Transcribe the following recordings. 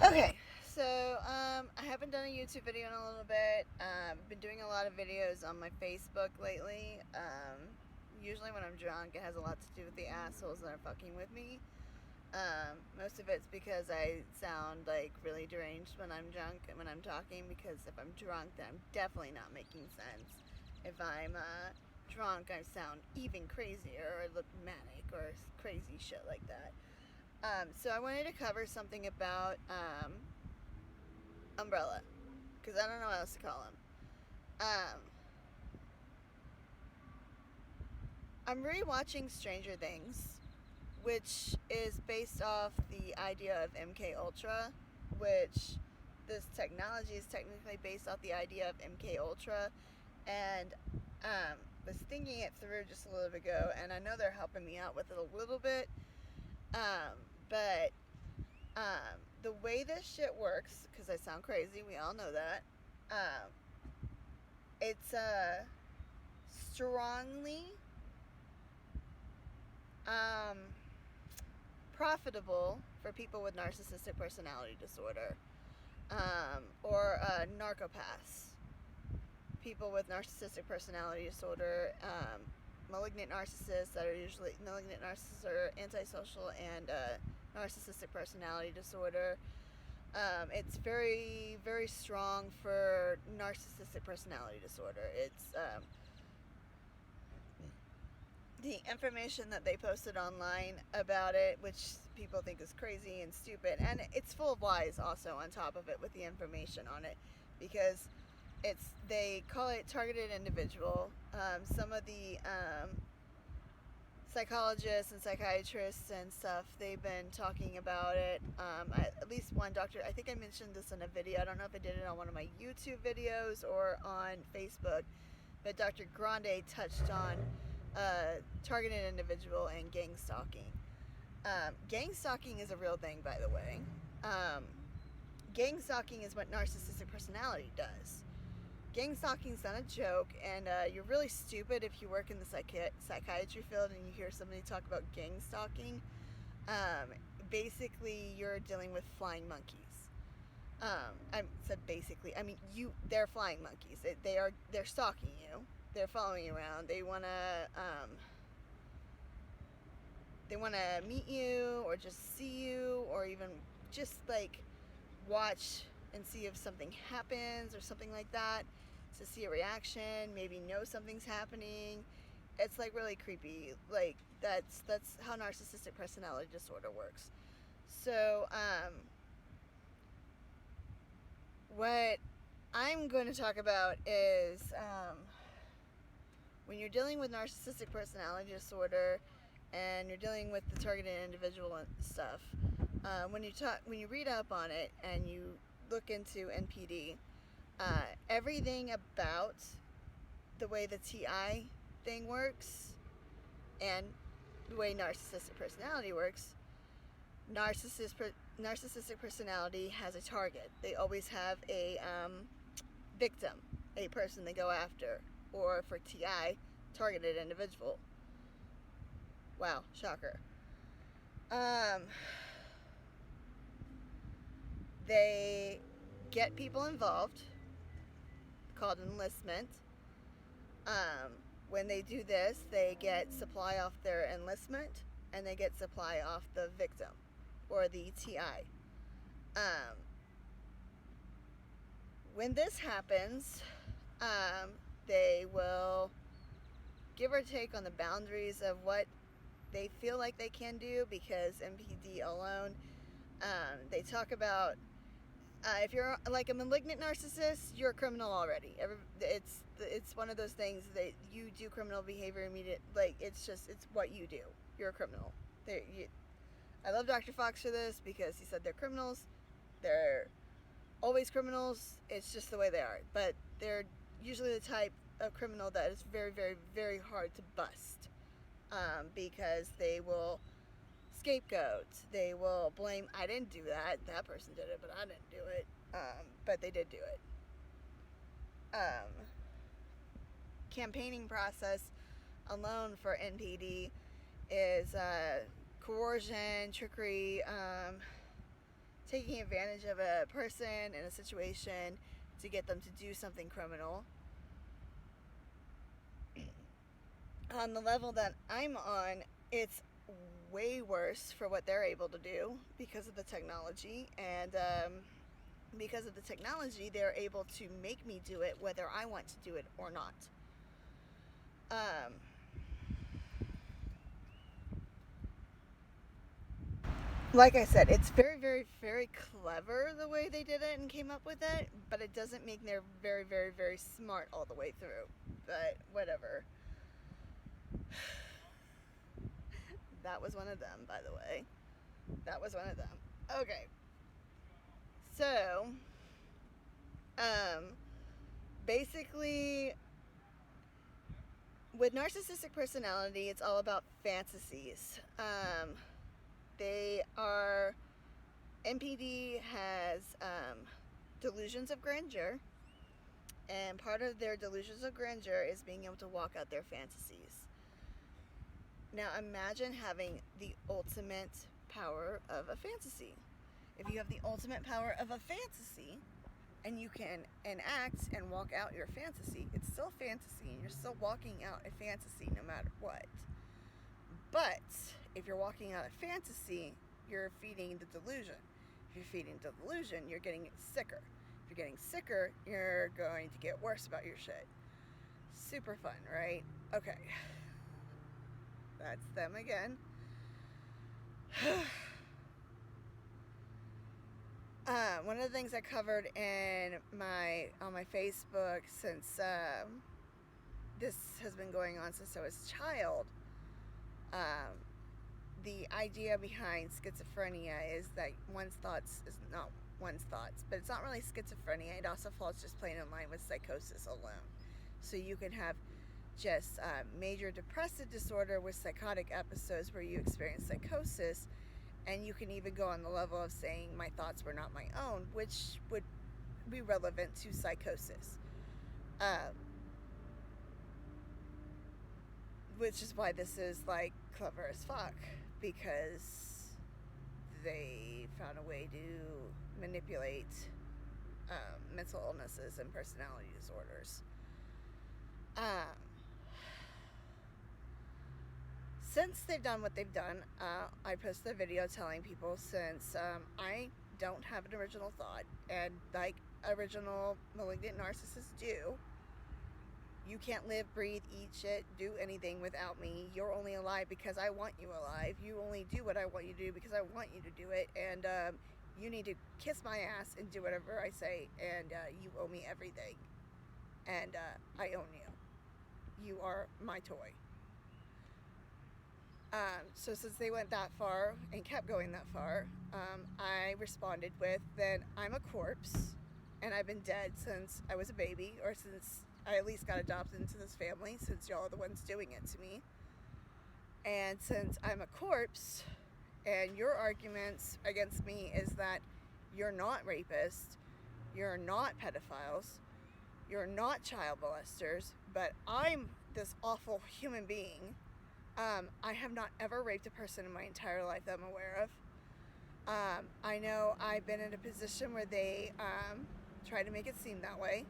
Okay, so I haven't done a YouTube video in a little bit. I've been doing a lot of videos on my Facebook lately. Usually when I'm drunk, it has a lot to do with the assholes that are fucking with me. Most of it's because I sound like really deranged when I'm drunk and when I'm talking, because if I'm drunk, then I'm definitely not making sense. If I'm drunk, I sound even crazier or look manic or crazy shit like that. So I wanted to cover something about umbrella, because I don't know what else to call them. I'm rewatching Stranger Things, which is based off the idea of MK Ultra, which this technology is technically based off the idea of MK Ultra, and was thinking it through just a little bit ago, and I know they're helping me out with it a little bit, but the way this shit works, because I sound crazy, we all know that, it's strongly profitable for people with narcissistic personality disorder, or narcopaths, people with narcissistic personality disorder, malignant narcissists that are usually malignant narcissists are antisocial, and narcissistic personality disorder. It's very, very strong for narcissistic personality disorder. It's the information that they posted online about it, which people think is crazy and stupid, and it's full of lies also on top of it with the information on it, because they call it targeted individual. Some of the psychologists and psychiatrists and stuff, they've been talking about it. At least one doctor, I think I mentioned this in a video, I don't know if I did it on one of my YouTube videos or on Facebook, but Dr. Grande touched on targeted individual and gang stalking. Gang stalking is a real thing, by the way. Gang stalking is what narcissistic personality does. Gang stalking is not a joke, and you're really stupid if you work in the psychiatry field and you hear somebody talk about gang stalking. Basically, you're dealing with flying monkeys. I said basically. I mean, they're flying monkeys. They're stalking you. They're following you around. They wanna meet you, or just see you, or even just like watch and see if something happens or something like that, to see a reaction, maybe know something's happening. It's like really creepy. Like that's how narcissistic personality disorder works. So what I'm going to talk about is when you're dealing with narcissistic personality disorder and you're dealing with the targeted individual and stuff, when you read up on it and you look into NPD, everything about the way the TI thing works and the way narcissistic personality works, narcissistic personality has a target. They always have a victim, a person they go after, or for TI, targeted individual. Wow, shocker. They get people involved, called enlistment. When they do this, they get supply off their enlistment, and they get supply off the victim, or the TI. When this happens, they will give or take on the boundaries of what they feel like they can do, because MPD alone, they talk about if you're like a malignant narcissist, you're a criminal already. It's one of those things that you do criminal behavior immediate. Like it's what you do. You're a criminal. I love Dr. Fox for this, because he said they're criminals. They're always criminals. It's just the way they are. But they're usually the type of criminal that is very, very, very hard to bust, because they will scapegoat. They will blame, I didn't do that. That person did it, but I didn't do it. But they did do it. Campaigning process alone for NPD is coercion, trickery, taking advantage of a person in a situation to get them to do something criminal. On the level that I'm on, it's way worse for what they're able to do because of the technology. And because of the technology, they're able to make me do it whether I want to do it or not. Like I said, it's very, very, very clever the way they did it and came up with it, but it doesn't mean they're very, very, very smart all the way through. But whatever. That was one of them, by the way. That was one of them. Okay. So, basically, with narcissistic personality, it's all about fantasies. They are, NPD has delusions of grandeur, and part of their delusions of grandeur is being able to walk out their fantasies. Now imagine having the ultimate power of a fantasy. If you have the ultimate power of a fantasy, and you can enact and walk out your fantasy, it's still fantasy, and you're still walking out a fantasy no matter what. But if you're walking out a fantasy, you're feeding the delusion. If you're feeding the delusion, you're getting sicker. If you're getting sicker, you're going to get worse about your shit. Super fun, right? Okay. That's them again. One of the things I covered on my Facebook, since this has been going on since I was a child, the idea behind schizophrenia is that one's thoughts is not one's thoughts, but it's not really schizophrenia. It also falls just plain in line with psychosis alone. So you can have just major depressive disorder with psychotic episodes where you experience psychosis, and you can even go on the level of saying my thoughts were not my own, which would be relevant to psychosis. Which is why this is like clever as fuck, because they found a way to manipulate mental illnesses and personality disorders. Since they've done what they've done, I posted a video telling people, since I don't have an original thought, and like original malignant narcissists do, you can't live, breathe, eat shit, do anything without me. You're only alive because I want you alive. You only do what I want you to do because I want you to do it, and you need to kiss my ass and do whatever I say, and you owe me everything, and I own you. You are my toy. So since they went that far and kept going that far, I responded with, then I'm a corpse, and I've been dead since I was a baby, or since I at least got adopted into this family, since y'all are the ones doing it to me. And since I'm a corpse, and your arguments against me is that you're not rapists, you're not pedophiles, you're not child molesters, but I'm this awful human being. I have not ever raped a person in my entire life that I'm aware of. I know I've been in a position where they try to make it seem that way.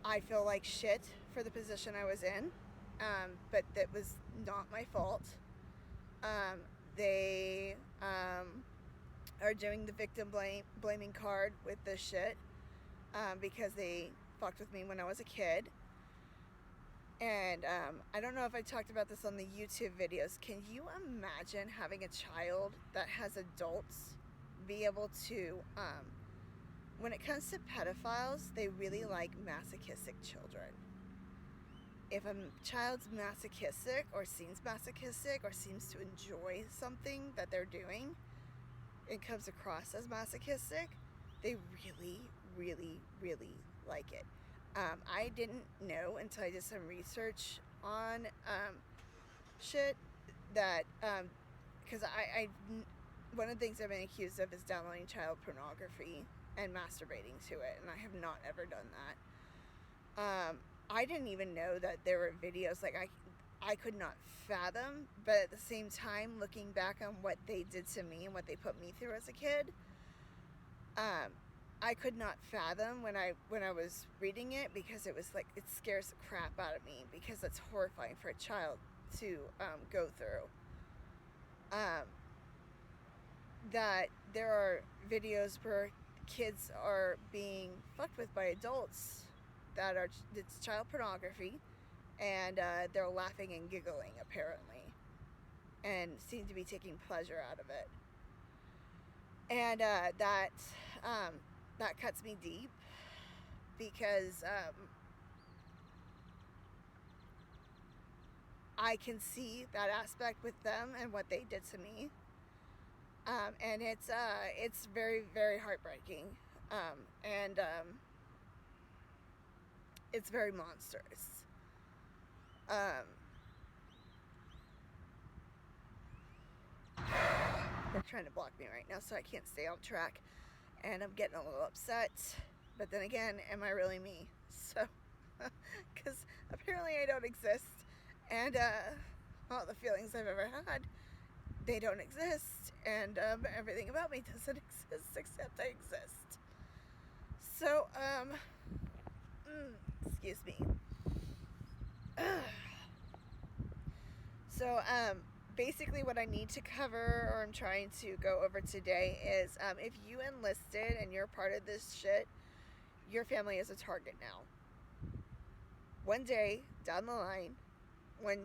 I feel like shit for the position I was in, but that was not my fault. They are doing the victim blaming card with this shit because they fucked with me when I was a kid. And I don't know if I talked about this on the YouTube videos. Can you imagine having a child that has adults be able to, when it comes to pedophiles, they really like masochistic children. If a child's masochistic or seems to enjoy something that they're doing, it comes across as masochistic, they really, really, really like it. I didn't know until I did some research on shit that, because I one of the things I've been accused of is downloading child pornography and masturbating to it, and I have not ever done that. I didn't even know that there were videos, like I could not fathom, but at the same time, looking back on what they did to me and what they put me through as a kid, I could not fathom when I was reading it, because it was like, it scares the crap out of me, because it's horrifying for a child to go through. That there are videos where kids are being fucked with by adults, that are, it's child pornography, and they're laughing and giggling apparently, and seem to be taking pleasure out of it. And that cuts me deep, because I can see that aspect with them and what they did to me, and it's very, very heartbreaking, and it's very monstrous. They're trying to block me right now, so I can't stay on track, and I'm getting a little upset. But then again, am I really me? So, because apparently I don't exist, and all the feelings I've ever had, they don't exist, and everything about me doesn't exist except I exist. So, excuse me. So, basically what I need to cover, or I'm trying to go over today, is if you enlisted and you're part of this shit, your family is a target now. One day down the line, when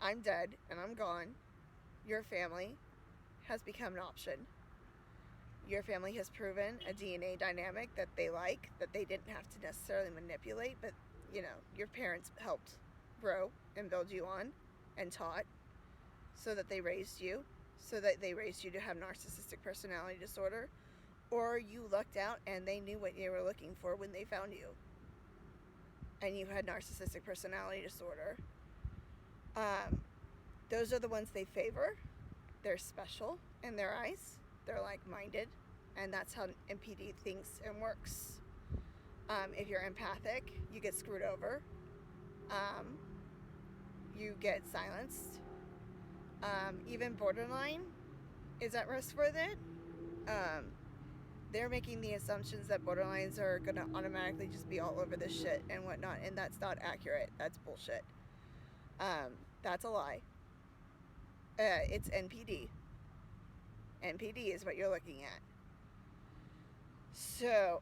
I'm dead and I'm gone, your family has become an option. Your family has proven a DNA dynamic that they like, that they didn't have to necessarily manipulate, but, you know, your parents helped grow and build you on and taught, so that they raised you to have narcissistic personality disorder, or you lucked out and they knew what you were looking for when they found you, and you had narcissistic personality disorder. Those are the ones they favor. They're special in their eyes. They're like-minded, and that's how MPD thinks and works. If you're empathic, you get screwed over. You get silenced. Even borderline is at risk with it. They're making the assumptions that borderlines are going to automatically just be all over this shit and whatnot, and that's not accurate. That's bullshit. That's a lie. It's NPD. NPD is what you're looking at. So,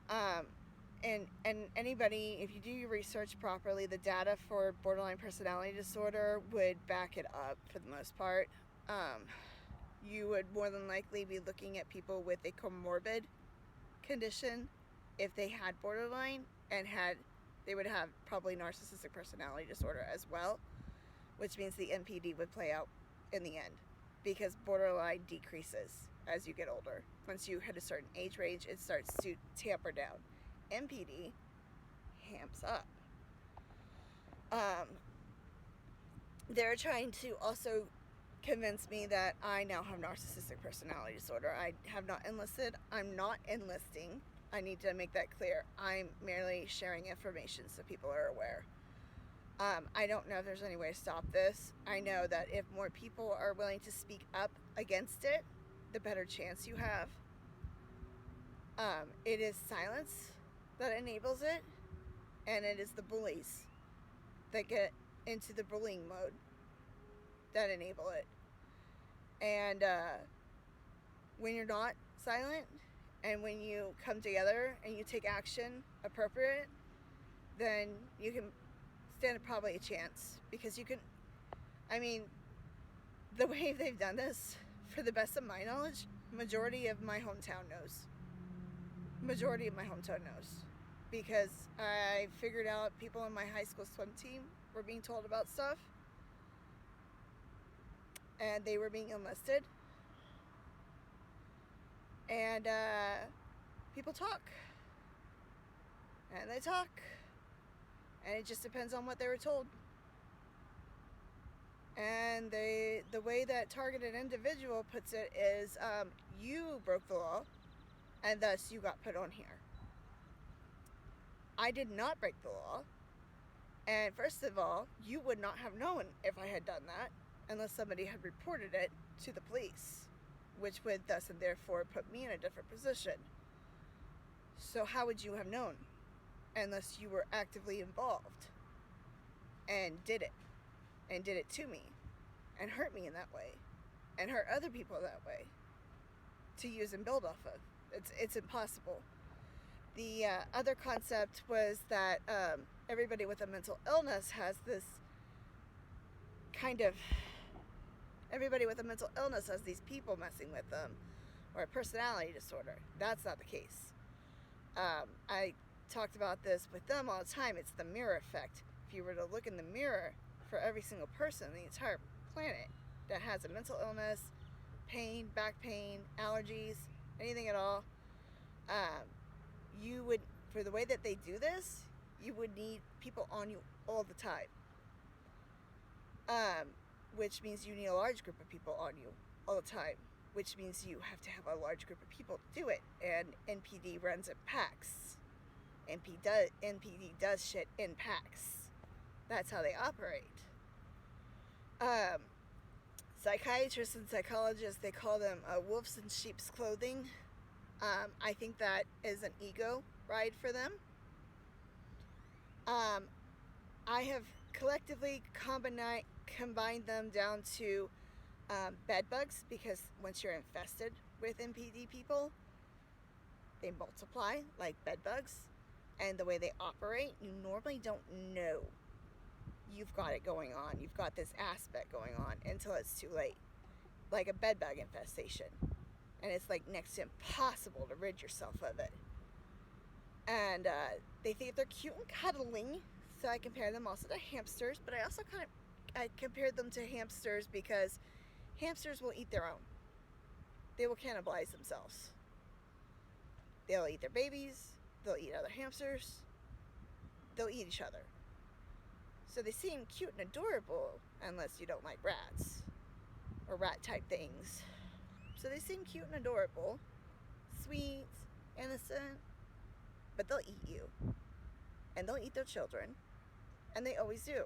and anybody, if you do your research properly, the data for borderline personality disorder would back it up for the most part. You would more than likely be looking at people with a comorbid condition if they had borderline, and they would have probably narcissistic personality disorder as well, which means the NPD would play out in the end, because borderline decreases as you get older. Once you hit a certain age range, it starts to tamper down. NPD hamps up. They're trying to also convince me that I now have narcissistic personality disorder. I have not enlisted. I'm not enlisting. I need to make that clear. I'm merely sharing information so people are aware. I don't know if there's any way to stop this. I know that if more people are willing to speak up against it, the better chance you have. It is silence that enables it, and it is the bullies that get into the bullying mode that enable it. And when you're not silent, and when you come together and you take action appropriate, then you can stand probably a chance, because you can, I mean, the way they've done this, for the best of my knowledge, majority of my hometown knows, because I figured out people in my high school swim team were being told about stuff, and they were being enlisted, and people talk, and they talk, and it just depends on what they were told. And the way that targeted individual puts it is, you broke the law, and thus you got put on here. I did not break the law. And first of all, you would not have known if I had done that unless somebody had reported it to the police, which would thus and therefore put me in a different position. So how would you have known unless you were actively involved and did it to me and hurt me in that way and hurt other people that way to use and build off of? It's impossible. The other concept was that everybody with a mental illness has this everybody with a mental illness has these people messing with them, or a personality disorder. That's not the case. I talked about this with them all the time. It's the mirror effect. If you were to look in the mirror for every single person on the entire planet that has a mental illness, pain, back pain, allergies, anything at all, you would, for the way that they do this, you would need people on you all the time. Which means you need a large group of people on you all the time, which means you have to have a large group of people to do it. And NPD runs in packs. NPD does shit in packs. That's how they operate. Psychiatrists and psychologists, they call them wolves in sheep's clothing. I think that is an ego ride for them. I have collectively combined them down to bed bugs, because once you're infested with NPD people, they multiply like bed bugs, and the way they operate, you normally don't know you've got it going on. You've got this aspect going on until it's too late, like a bed bug infestation, and it's like next to impossible to rid yourself of it. And they think they're cute and cuddling, so I compare them also to hamsters, but I also I compared them to hamsters because hamsters will eat their own. They will cannibalize themselves. They'll eat their babies, they'll eat other hamsters, they'll eat each other. So they seem cute and adorable, unless you don't like rats or rat type things. So they seem cute and adorable, sweet, innocent, but they'll eat you. And they'll eat their children. And they always do.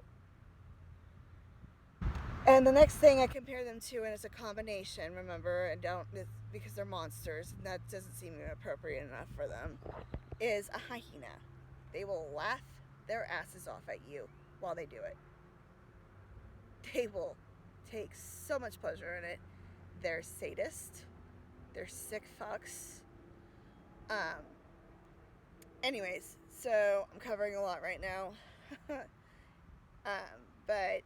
And the next thing I compare them to, and it's a combination, remember, and it's because they're monsters, and that doesn't seem appropriate enough for them, is a hyena. They will laugh their asses off at you while they do it. They will take so much pleasure in it. They're sadists. They're sick fucks. Anyways, so I'm covering a lot right now. But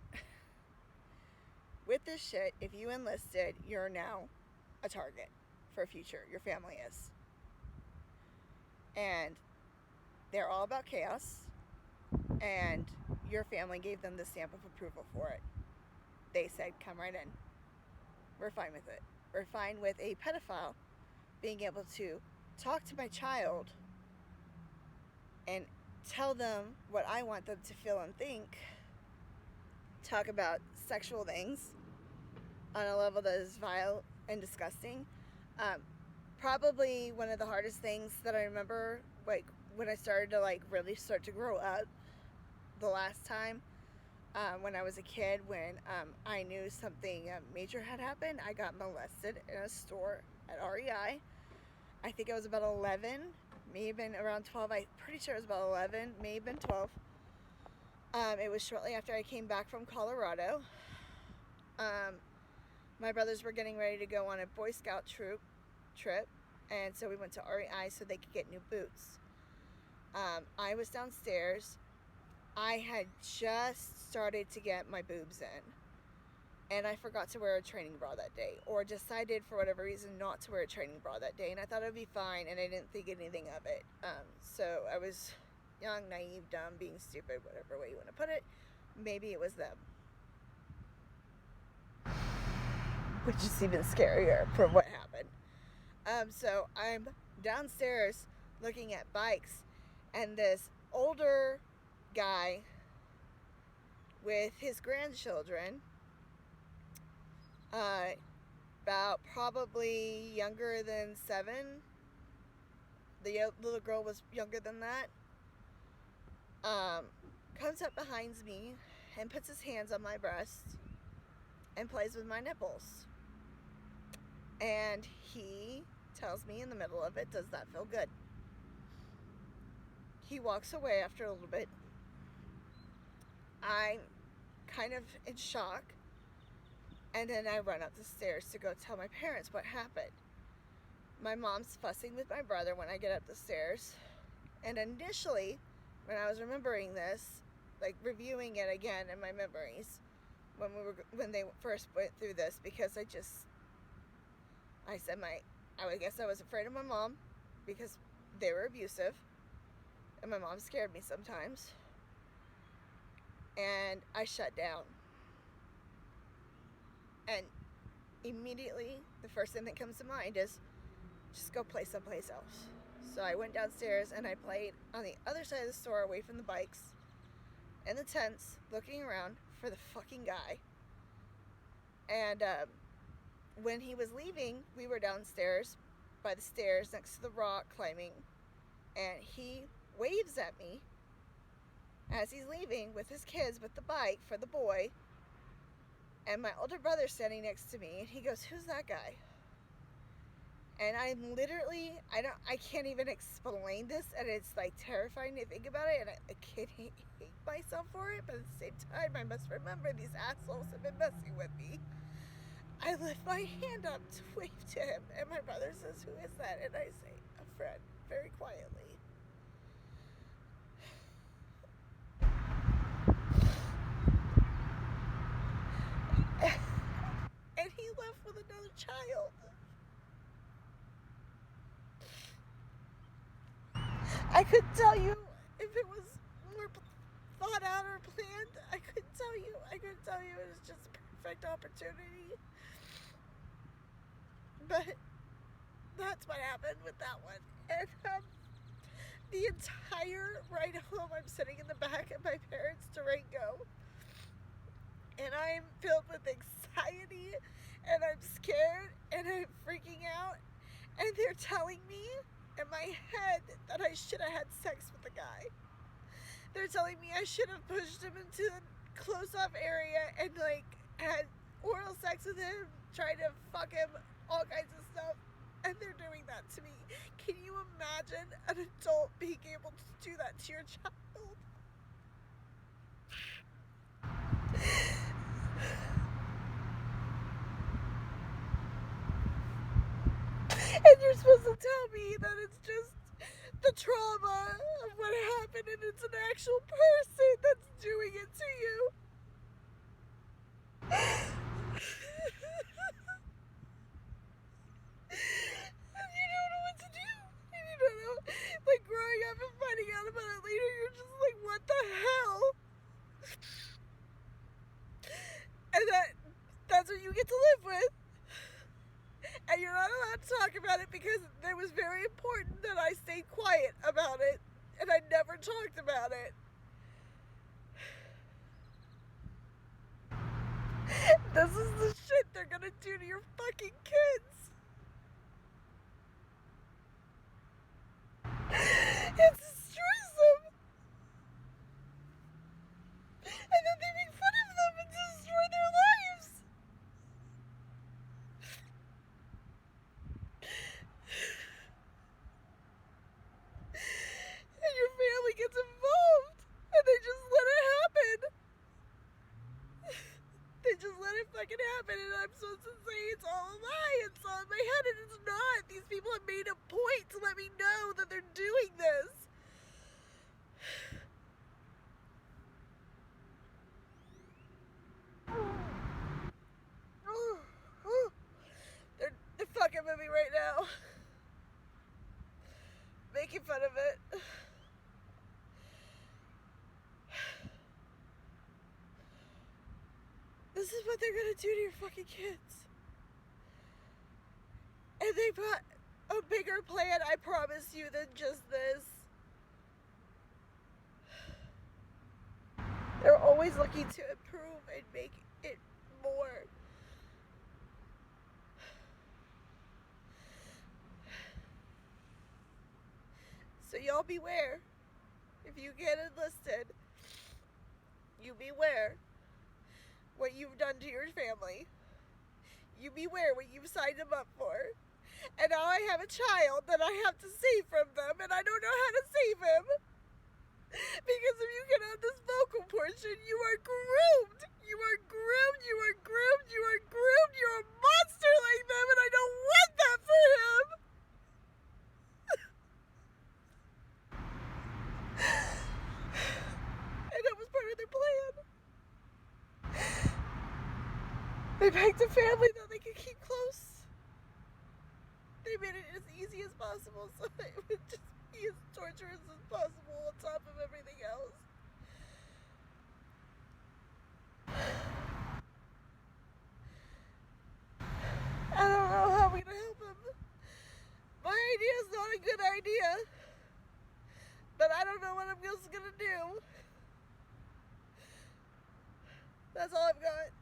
with this shit, if you enlisted, you're now a target for future. Your family is. And they're all about chaos. And your family gave them the stamp of approval for it. They said, come right in. We're fine with it. We're fine with a pedophile being able to talk to my child and tell them what I want them to feel and think, talk about sexual things on a level that is vile and disgusting. Probably one of the hardest things that I remember, like when I started to really start to grow up the last time, when I was a kid, when I knew something major had happened. I got molested in a store at REI. I think I was about 11, may have been around 12. I'm pretty sure it was about 11, may have been 12. It was shortly after I came back from Colorado. My brothers were getting ready to go on a Boy Scout trip, and so we went to REI so they could get new boots. I was downstairs. I had just started to get my boobs in, and I forgot to wear a training bra that day, or decided for whatever reason not to wear a training bra that day, and I thought it would be fine, and I didn't think anything of it. So I was young, naive, dumb, being stupid, whatever way you want to put it. Maybe it was them. Which is even scarier from what happened. So I'm downstairs looking at bikes, and this older guy with his grandchildren, about probably younger than 7. The little girl was younger than that. comes up behind me and puts his hands on my breast and plays with my nipples. And he tells me in the middle of it, does that feel good? He walks away after a little bit. I'm kind of in shock. And then I run up the stairs to go tell my parents what happened. My mom's fussing with my brother when I get up the stairs. And initially, when I was remembering this, like reviewing it again in my memories, when they first went through this, because I guess I was afraid of my mom because they were abusive, and my mom scared me sometimes, and I shut down. And immediately, the first thing that comes to mind is just go play someplace else. So I went downstairs and I played on the other side of the store, away from the bikes and the tents, looking around for the fucking guy. And when he was leaving, we were downstairs by the stairs next to the rock climbing, and he waves at me as he's leaving with his kids with the bike for the boy, and my older brother's standing next to me, and he goes, "Who's that guy?" And I'm literally, I can't even explain this, and it's like terrifying to think about it, and I can't hate myself for it, but at the same time, I must remember these assholes have been messing with me. I lift my hand up to wave to him, and my brother says, "Who is that?" And I say, "A friend," very quietly. And he left with another child. I couldn't tell you if it was more thought out or planned. I couldn't tell you. It was just a perfect opportunity. But that's what happened with that one. And the entire ride home, I'm sitting in the back of my parents' Durango, and I'm filled with anxiety, and I'm scared, and I'm freaking out, and they're telling me in my head that I should have had sex with the guy. They're telling me I should have pushed him into the close-off area and like had oral sex with him, tried to fuck him, all kinds of stuff, and they're doing that to me. Can you imagine an adult being able to do that to your child? And you're supposed to tell me that it's just the trauma of what happened, and it's an actual person that's doing it to you. And you don't know what to do. And you don't know, like, growing up and finding out about it later, you're just like, what the hell? And that's what you get to live with. And you're not allowed to talk about it because it was very important that I stayed quiet about it, and I never talked about it. This is the shit they're gonna do to your fucking kids. It destroys them. And then they make fun of them and destroy their lives. And your family gets involved, and they just let it happen. They just let it fucking happen, and I'm supposed to say it's all a lie. It's all in my head, and it's not. These people have made a point to let me know that they're doing this. They're fucking with me right now. Making fun of it. This is what they're gonna do to your fucking kids. And they've got a bigger plan, I promise you, than just this. They're always looking to improve and make it more. So y'all beware. If you get enlisted, You beware what you've done to your family. You beware what you've signed them up for. And now I have a child that I have to save from them, and I don't know how to save him. Because if you get on this vocal portion, you are groomed. You are groomed, you are groomed, you are groomed. You're a monster like them, and I don't want that for him. And that was part of their plan. They begged the family that they could keep close. They made it as easy as possible so it would just be as torturous as possible on top of everything else. I don't know how we're gonna help him. My idea is not a good idea, but I don't know what I'm else gonna do. That's all I've got.